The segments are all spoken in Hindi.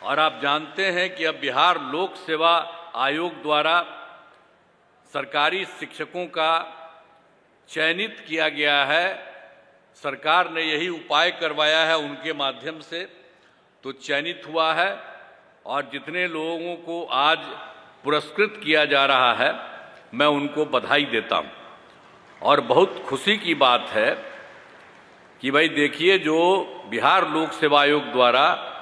और आप जानते हैं कि अब बिहार लोक सेवा आयोग द्वारा सरकारी शिक्षकों का चयनित किया गया है। सरकार ने यही उपाय करवाया है उनके माध्यम से, तो चयनित हुआ है और जितने लोगों को आज पुरस्कृत किया जा रहा है मैं उनको बधाई देता हूं। और बहुत खुशी की बात है कि भाई देखिए, जो बिहार लोक सेवा आयोग द्वारा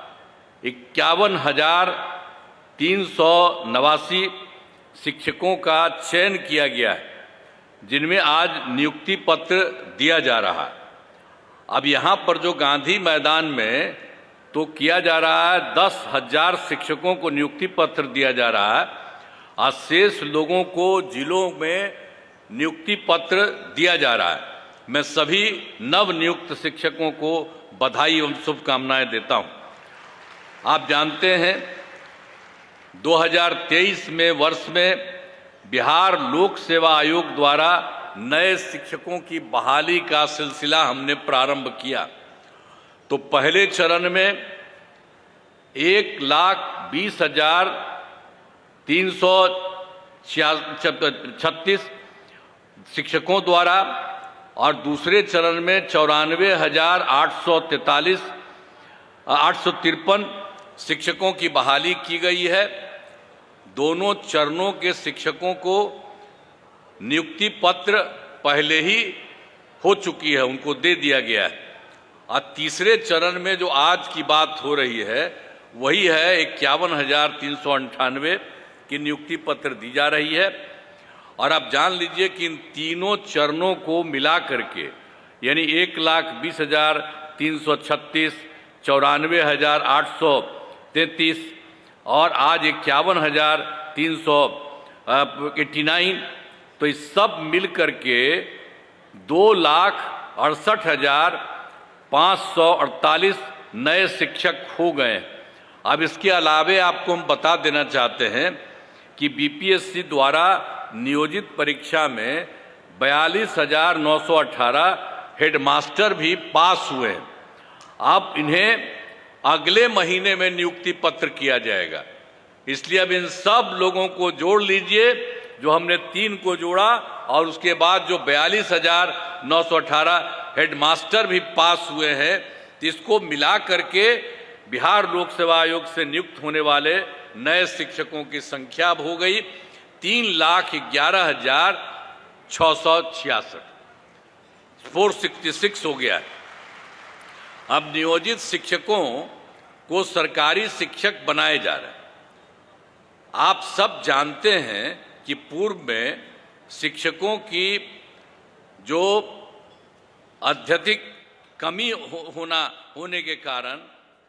51,389 शिक्षकों का चयन किया गया है, जिनमें आज नियुक्ति पत्र दिया जा रहा है। अब यहाँ पर जो गांधी मैदान में तो किया जा रहा है, 10,000 शिक्षकों को नियुक्ति पत्र दिया जा रहा है और शेष लोगों को जिलों में नियुक्ति पत्र दिया जा रहा है। मैं सभी नव नियुक्त शिक्षकों को बधाई एवं शुभकामनाएं देता हूं। आप जानते हैं 2023 में वर्ष में बिहार लोक सेवा आयोग द्वारा नए शिक्षकों की बहाली का सिलसिला हमने प्रारंभ किया। तो पहले चरण में 1,20,336 शिक्षकों द्वारा और दूसरे चरण में 94,853 शिक्षकों की बहाली की गई है। दोनों चरणों के शिक्षकों को नियुक्ति पत्र पहले ही हो चुकी है, उनको दे दिया गया है। और तीसरे चरण में जो आज की बात हो रही है वही है 51,398 की नियुक्ति पत्र दी जा रही है। और आप जान लीजिए कि इन तीनों चरणों को मिला करके यानी 1,20,336, 94,833 और आज 51,389, तो इस सब मिल करके 2,68,548 नए शिक्षक हो गए। अब इसके अलावे आपको हम बता देना चाहते हैं कि बीपीएससी द्वारा नियोजित परीक्षा में 42,918 हेडमास्टर भी पास हुए हैं। अब इन्हें अगले महीने में नियुक्ति पत्र किया जाएगा। इसलिए अब इन सब लोगों को जोड़ लीजिए, जो हमने 3 को जोड़ा और उसके बाद जो 42,918 हेडमास्टर भी पास हुए हैं, तो इसको मिला करके बिहार लोक सेवा आयोग से नियुक्त होने वाले नए शिक्षकों की संख्या अब हो गई 3,11,666, 466 हो गया है। अब नियोजित शिक्षकों को सरकारी शिक्षक बनाए जा रहे हैं। आप सब जानते हैं कि पूर्व में शिक्षकों की जो अत्यधिक कमी होने के कारण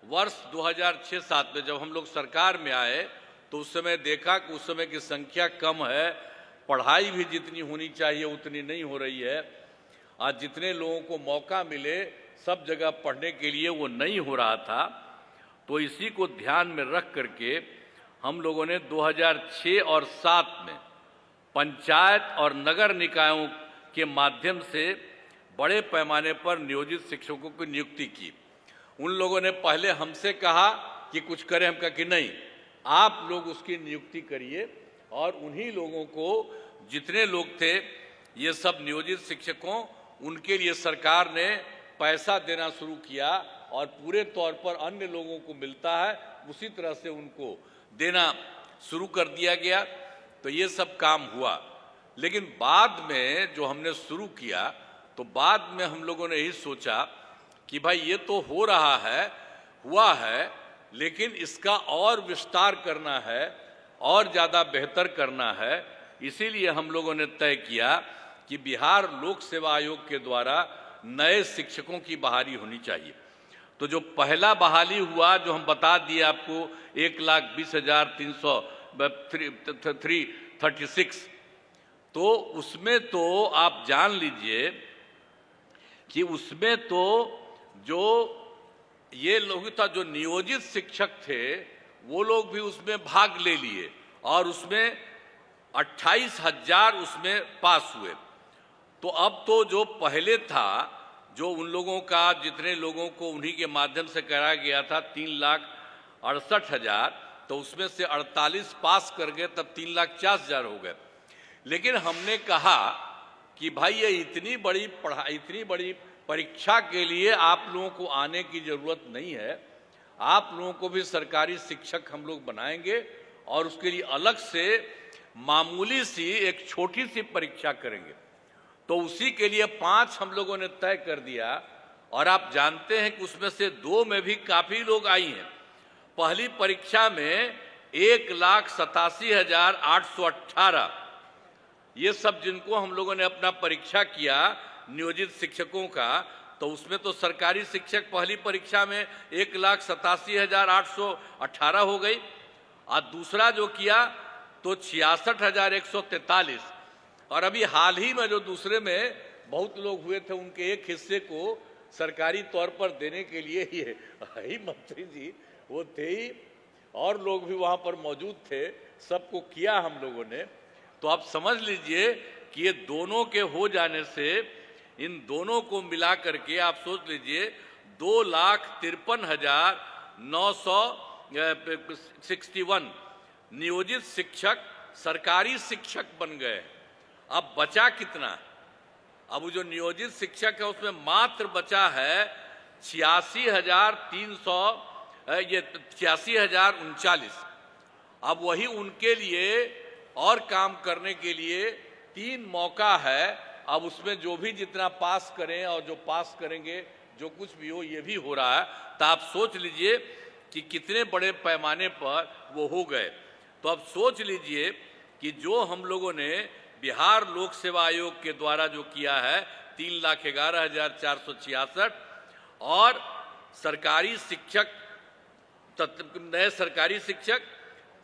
वर्ष 2006-07 में जब हम लोग सरकार में आए तो उस समय देखा कि उस समय की संख्या कम है, पढ़ाई भी जितनी होनी चाहिए उतनी नहीं हो रही है। आज जितने लोगों को मौका मिले सब जगह पढ़ने के लिए वो नहीं हो रहा था। तो इसी को ध्यान में रख करके हम लोगों ने 2006 और 7 में पंचायत और नगर निकायों के माध्यम से बड़े पैमाने पर नियोजित शिक्षकों की नियुक्ति की। उन लोगों ने पहले हमसे कहा कि कुछ करें, हम कहा कि नहीं, आप लोग उसकी नियुक्ति करिए। और उन्हीं लोगों को, जितने लोग थे ये सब नियोजित शिक्षकों, उनके लिए सरकार ने पैसा देना शुरू किया और पूरे तौर पर अन्य लोगों को मिलता है उसी तरह से उनको देना शुरू कर दिया गया। तो ये सब काम हुआ। लेकिन बाद में जो हमने शुरू किया तो बाद में हम लोगों ने यही सोचा कि भाई ये तो हो रहा है, हुआ है, लेकिन इसका और विस्तार करना है और ज़्यादा बेहतर करना है। इसीलिए हम लोगों ने तय किया कि बिहार लोक सेवा आयोग के द्वारा नए शिक्षकों की बहाली होनी चाहिए। तो जो पहला बहाली हुआ, जो हम बता दिए आपको, 1,20,336, तो उसमें तो आप जान लीजिए कि उसमें तो जो ये लोग था, जो नियोजित शिक्षक थे, वो लोग भी उसमें भाग ले लिए और उसमें 28,000 उसमें पास हुए। तो अब तो जो पहले था, जो उन लोगों का, जितने लोगों को उन्हीं के माध्यम से कराया गया था, 68,000, तो उसमें से 48 पास कर गए, तब 3,40,000 हो गए। लेकिन हमने कहा कि भाई ये इतनी बड़ी परीक्षा के लिए आप लोगों को आने की जरूरत नहीं है। आप लोगों को भी सरकारी शिक्षक हम लोग बनाएंगे और उसके लिए अलग से मामूली सी एक छोटी सी परीक्षा करेंगे। तो उसी के लिए 5 हम लोगों ने तय कर दिया, और आप जानते हैं कि उसमें से 2 में भी काफी लोग आई हैं। पहली परीक्षा में 1,87,818, ये सब जिनको हम लोगों ने अपना परीक्षा किया नियोजित शिक्षकों का, तो उसमें तो सरकारी शिक्षक पहली परीक्षा में 1,87,818 हो गई, और दूसरा जो किया तो 66,143, और अभी हाल ही में जो दूसरे में बहुत लोग हुए थे उनके एक हिस्से को सरकारी तौर पर देने के लिए ही मंत्री जी वो थे ही, और लोग भी वहाँ पर मौजूद थे, सबको किया हम लोगों ने। तो आप समझ लीजिए कि ये दोनों के हो जाने से, इन दोनों को मिला करके आप सोच लीजिए 2,53,961 नियोजित शिक्षक सरकारी शिक्षक बन गए। अब बचा कितना? अब वो जो नियोजित शिक्षक है उसमें मात्र बचा है 86,039। अब वही उनके लिए और काम करने के लिए 3 मौका है। अब उसमें जो भी जितना पास करें और जो पास करेंगे, जो कुछ भी हो, ये भी हो रहा है। तो आप सोच लीजिए कि कितने बड़े पैमाने पर वो हो गए। तो अब सोच लीजिए कि जो हम लोगों ने बिहार लोक सेवा आयोग के द्वारा जो किया है 3,11,466, और सरकारी शिक्षक, नए सरकारी शिक्षक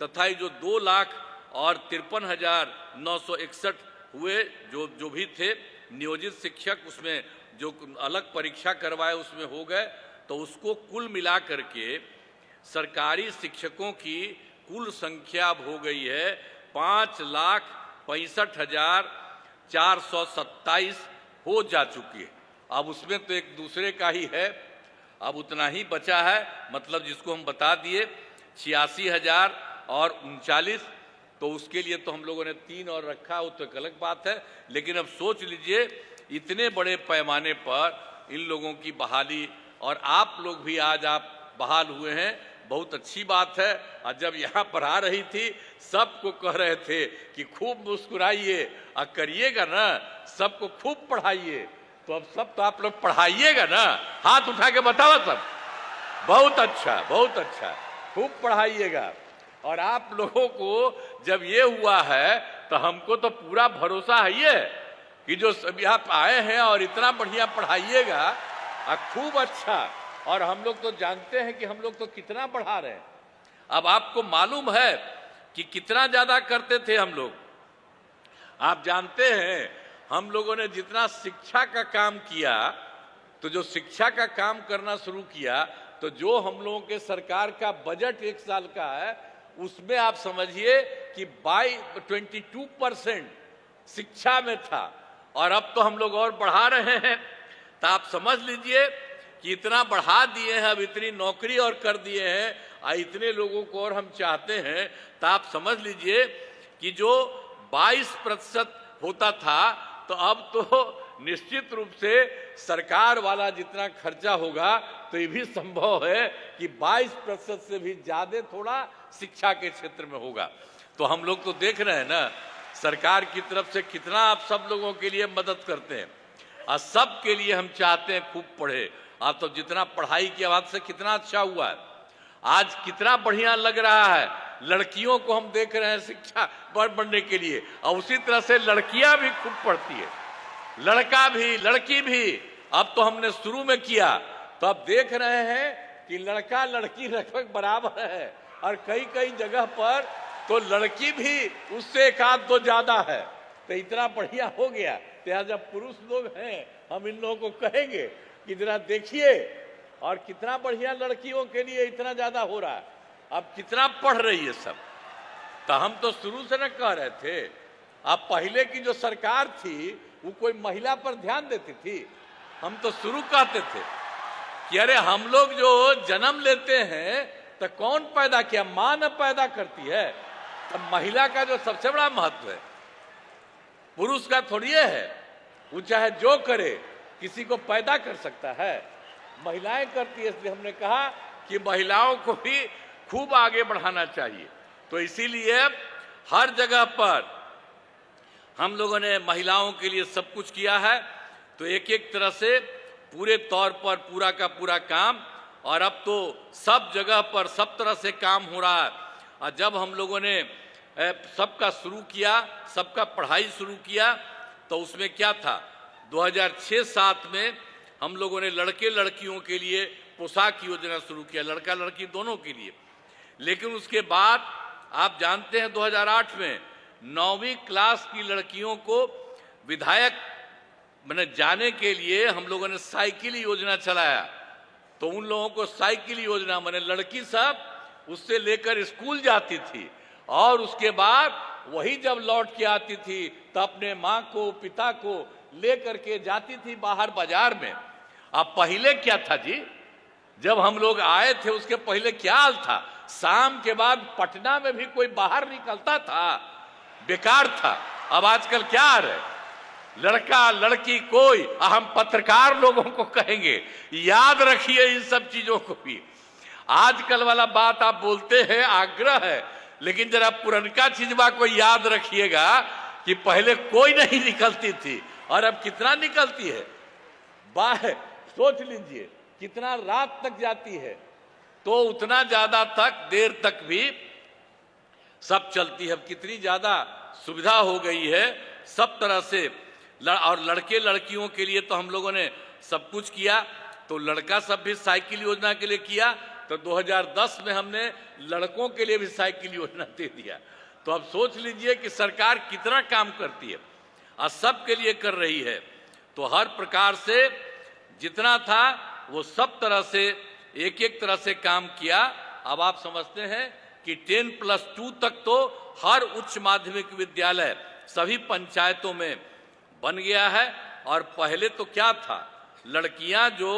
तथा जो 2,53,961 हुए जो भी थे नियोजित शिक्षक, उसमें जो अलग परीक्षा करवाए उसमें हो गए, तो उसको कुल मिला करके सरकारी शिक्षकों की कुल संख्या अब हो गई है 5,65,427 हो जा चुकी है। अब उसमें तो एक दूसरे का ही है, अब उतना ही बचा है, मतलब जिसको हम बता दिए 86,039, तो उसके लिए तो हम लोगों ने 3 और रखा, वो तो एक अलग बात है। लेकिन अब सोच लीजिए इतने बड़े पैमाने पर इन लोगों की बहाली, और आप लोग भी आज आप बहाल हुए हैं, बहुत अच्छी बात है। और जब यहाँ पर आ रही थी सबको कह रहे थे कि खूब मुस्कुराइए और करिएगा ना, सबको खूब पढ़ाइए। तो अब सब तो आप लोग पढ़ाइएगा ना, हाथ उठा के बताओ सब। बहुत अच्छा, बहुत अच्छा, खूब पढ़ाइएगा। और आप लोगों को जब ये हुआ है तो हमको तो पूरा भरोसा है ये कि जो सभी आप आए हैं और इतना बढ़िया पढ़ाइएगा और खूब अच्छा। और हम लोग तो जानते हैं कि हम लोग तो कितना पढ़ा रहे हैं। अब आपको मालूम है कि कितना ज्यादा करते थे हम लोग। आप जानते हैं हम लोगों ने जितना शिक्षा का काम किया, तो जो शिक्षा का काम करना शुरू किया, तो जो हम लोगों के सरकार का बजट 1 साल का है उसमें आप समझिए कि 22% शिक्षा में था, और अब तो हम लोग और बढ़ा रहे हैं। तो आप समझ लीजिए कि इतना बढ़ा दिए हैं, अब इतनी नौकरी और कर दिए हैं, और इतने लोगों को और हम चाहते हैं। तो आप समझ लीजिए कि जो 22% होता था, तो अब तो निश्चित रूप से सरकार वाला जितना खर्चा होगा, तो ये भी संभव है कि 22% से भी ज्यादा थोड़ा शिक्षा के क्षेत्र में होगा। तो हम लोग तो देख रहे हैं ना सरकार की तरफ से कितना आप सब लोगों के लिए मदद करते हैं, और सब के लिए हम चाहते हैं खूब पढ़े। आप तो जितना पढ़ाई की आवाज से कितना अच्छा हुआ है, आज कितना बढ़िया लग रहा है। लड़कियों को हम देख रहे हैं शिक्षा बढ़ने के लिए, और उसी तरह से लड़कियां भी खूब पढ़ती है, लड़का भी लड़की भी। अब तो हमने शुरू में किया, तो अब देख रहे हैं कि लड़का लड़की लगभग बराबर है, और कई कई जगह पर तो लड़की भी उससे 1-2 ज्यादा है। तो इतना बढ़िया हो गया। तो जब पुरुष लोग हैं, हम इन लोगों को कहेंगे कि जरा देखिए, और कितना बढ़िया लड़कियों के लिए इतना ज्यादा हो रहा है। अब कितना पढ़ रही है सब। तो हम तो शुरू से न कह रहे थे, अब पहले की जो सरकार थी वो कोई महिला पर ध्यान देती थी? हम तो शुरू कहते थे कि अरे हम लोग जो जन्म लेते हैं तो कौन पैदा किया? मां न पैदा करती है। तो महिला का जो सबसे बड़ा महत्व है पुरुष का थोड़ी है। वो चाहे जो करे किसी को पैदा कर सकता है, महिलाएं करती है। इसलिए हमने कहा कि महिलाओं को भी खूब आगे बढ़ाना चाहिए। तो इसीलिए हर जगह पर हम लोगों ने महिलाओं के लिए सब कुछ किया है। तो एक एक तरह से पूरे तौर पर पूरा का पूरा काम, और अब तो सब जगह पर सब तरह से काम हो रहा है। और जब हम लोगों ने सबका शुरू किया, सबका पढ़ाई शुरू किया, तो उसमें क्या था? 2006-07 में हम लोगों ने लड़के लड़कियों के लिए पोशाक योजना शुरू किया, लड़का लड़की दोनों के लिए। लेकिन उसके बाद आप जानते हैं 2008 में 9वीं क्लास की लड़कियों को विधायक मैंने जाने के लिए हम लोगों ने साइकिल योजना चलाया। तो उन लोगों को साइकिल योजना मैंने लड़की सब उससे लेकर स्कूल जाती थी, और उसके बाद वही जब लौट के आती थी तो अपने माँ को पिता को लेकर के जाती थी बाहर बाजार में। अब पहले क्या था जी? जब हम लोग आए थे उसके पहले क्या हाल था? शाम के बाद पटना में भी कोई बाहर निकलता था? बेकार था। अब आजकल क्या आ रहा है? लड़का लड़की कोई, हम पत्रकार लोगों को कहेंगे याद रखिए इन सब चीजों को भी। आजकल वाला बात आप बोलते हैं, आग्रह है, लेकिन जरा पुरनका चीजवा को याद रखिएगा कि पहले कोई नहीं निकलती थी और अब कितना निकलती है। बाहर सोच लीजिए कितना रात तक जाती है, तो उतना ज्यादा तक देर तक भी सब चलती है। अब कितनी ज्यादा सुविधा हो गई है सब तरह से। और लड़के लड़कियों के लिए तो हम लोगों ने सब कुछ किया। तो लड़का सब भी साइकिल योजना के लिए किया, तो 2010 में हमने लड़कों के लिए भी साइकिल योजना दे दिया। तो अब सोच लीजिए कि सरकार कितना काम करती है और सब के लिए कर रही है। तो हर प्रकार से जितना था वो सब तरह से एक एक तरह से काम किया। अब आप समझते हैं कि 10+2 तक तो हर उच्च माध्यमिक विद्यालय सभी पंचायतों में बन गया है। और पहले तो क्या था? लड़कियां जो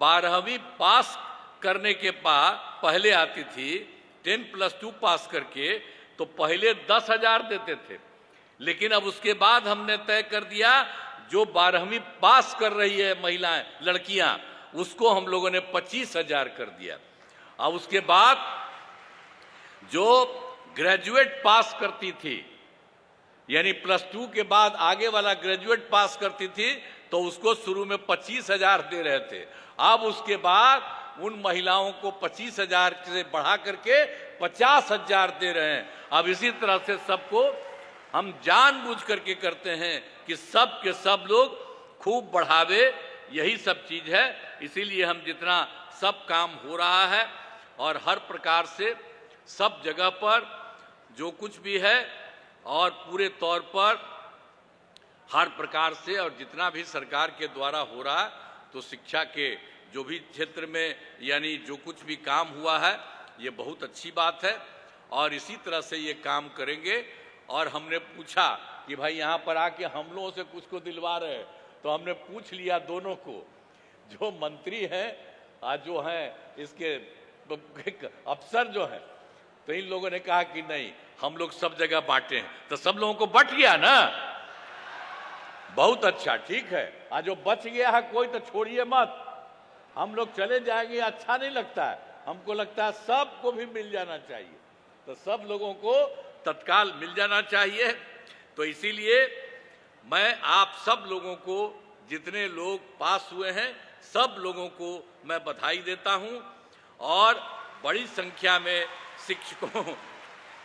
12वीं पास करने के बाद पहले आती थी 10+2 पास करके, तो पहले 10,000 देते थे। लेकिन अब उसके बाद हमने तय कर दिया जो 12वीं पास कर रही है महिलाएं लड़कियां, उसको हम लोगों ने 25,000 कर दिया। अब उसके बाद जो ग्रेजुएट पास करती थी, यानी +2 के बाद आगे वाला ग्रेजुएट पास करती थी, तो उसको शुरू में 25,000 दे रहे थे। अब उसके बाद उन महिलाओं को 25,000 से बढ़ा करके 50,000 दे रहे हैं। अब इसी तरह से सबको हम जानबूझ करके करते हैं कि सब के सब लोग खूब बढ़ावे, यही सब चीज है। इसीलिए हम जितना सब काम हो रहा है और हर प्रकार से सब जगह पर जो कुछ भी है और पूरे तौर पर हर प्रकार से और जितना भी सरकार के द्वारा हो रहा है, तो शिक्षा के जो भी क्षेत्र में यानी जो कुछ भी काम हुआ है ये बहुत अच्छी बात है और इसी तरह से ये काम करेंगे। और हमने पूछा कि भाई यहाँ पर आके हम लोगों से कुछ को दिलवा रहे हैं, तो हमने पूछ लिया दोनों को, जो मंत्री हैं आज जो हैं इसके अफसर जो हैं, तो इन लोगों ने कहा कि नहीं हम लोग सब जगह बांटे हैं। तो सब लोगों को बट गया ना, बहुत अच्छा, ठीक है। आज जो बच गया है कोई तो छोड़िए मत, हम लोग चले जाएंगे अच्छा नहीं लगता है, हमको लगता है सबको भी मिल जाना चाहिए। तो सब लोगों को तत्काल मिल जाना चाहिए। तो इसीलिए मैं आप सब लोगों को, जितने लोग पास हुए हैं सब लोगों को मैं बधाई देता हूं और बड़ी संख्या में शिक्षकों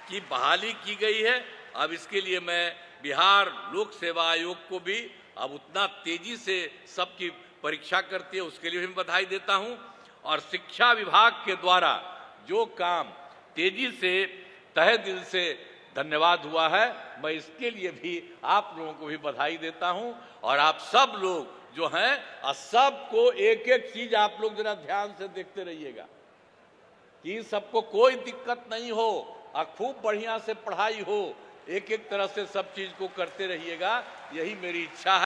की बहाली की गई है। अब इसके लिए मैं बिहार लोक सेवा आयोग को भी अब उतना तेजी से सबकी परीक्षा करती है उसके लिए भी बधाई देता हूं। और शिक्षा विभाग के द्वारा जो काम तेजी से तहे दिल से धन्यवाद हुआ है, मैं इसके लिए भी आप लोगों को भी बधाई देता हूं। और आप सब लोग जो हैं सबको एक एक चीज आप लोग जरा ध्यान से देखते रहिएगा कि सबको कोई दिक्कत नहीं हो और खूब बढ़िया से पढ़ाई हो, एक एक तरह से सब चीज को करते रहिएगा, यही मेरी इच्छा है।